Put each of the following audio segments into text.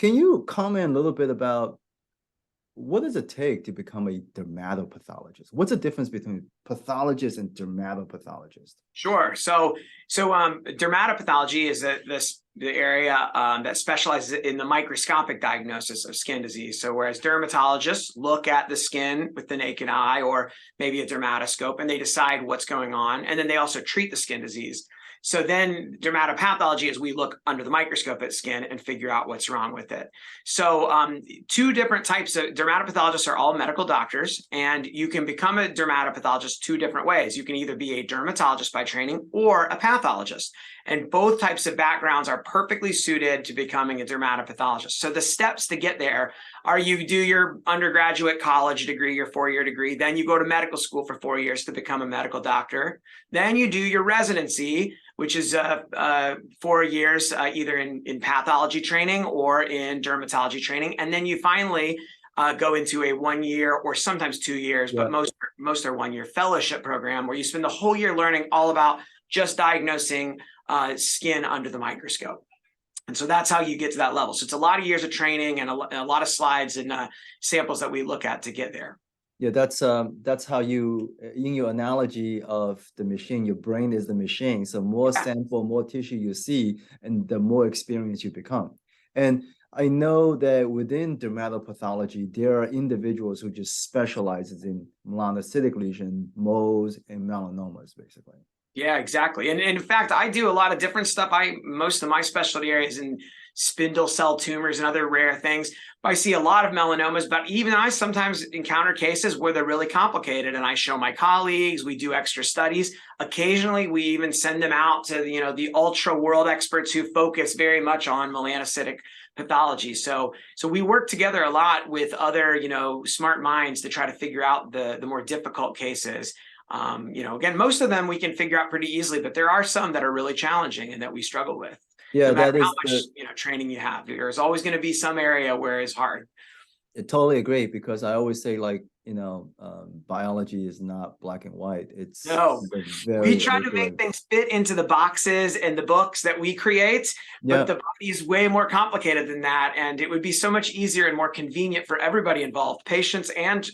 Can you comment a little bit about what does it take to become a dermatopathologist? What's the difference between pathologist and dermatopathologist? Sure. Dermatopathology is the area that specializes in the microscopic diagnosis of skin disease. So whereas dermatologists look at the skin with the naked eye or maybe a dermatoscope and they decide what's going on, and then they also treat the skin disease. So then dermatopathology is we look under the microscope at skin and figure out what's wrong with it. So two different types of dermatopathologists are all medical doctors, and you can become a dermatopathologist two different ways. You can either be a dermatologist by training or a pathologist. And both types of backgrounds are perfectly suited to becoming a dermatopathologist. So the steps to get there are you do your undergraduate college degree, your 4-year degree, then you go to medical school for 4 years to become a medical doctor. Then you do your residency, which is 4 years either in pathology training or in dermatology training. And then you finally go into a 1 year or sometimes 2 years, but most are 1 year fellowship program where you spend the whole year learning all about just diagnosing skin under the microscope. And so that's how you get to that level. So it's a lot of years of training and a lot of slides and samples that we look at to get there. Yeah, that's how you, in your analogy of the machine, your brain is the machine. So more sample, more tissue you see, and the more experience you become. And I know that within dermatopathology, there are individuals who just specializes in melanocytic lesion, moles, and melanomas, basically. Yeah, exactly. And in fact, I do a lot of different stuff. Most of my specialty areas in spindle cell tumors and other rare things. I see a lot of melanomas, but even I sometimes encounter cases where they're really complicated, and I show my colleagues, we do extra studies. Occasionally, we even send them out to the ultra world experts who focus very much on melanocytic pathology. So we work together a lot with other smart minds to try to figure out the more difficult cases. Again, most of them we can figure out pretty easily, but there are some that are really challenging and that we struggle with. Yeah, no matter how much training you have, there's always going to be some area where it's hard. I totally agree, because I always say, biology is not black and white. It's we try to make things fit into the boxes and the books that we create, but the body is way more complicated than that. And it would be so much easier and more convenient for everybody involved, patients and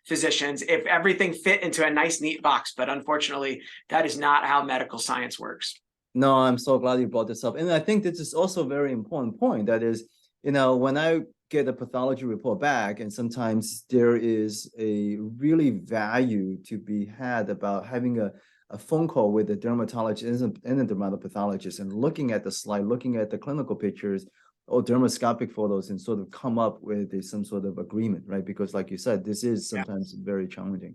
physicians, if everything fit into a nice, neat box. But unfortunately, that is not how medical science works. No, I'm so glad you brought this up. And I think this is also a very important point. That is, when I get a pathology report back, and sometimes there is a really value to be had about having a phone call with a dermatologist and a dermatopathologist and looking at the slide, looking at the clinical pictures or dermoscopic photos, and sort of come up with some sort of agreement, right? Because like you said, this is sometimes very challenging.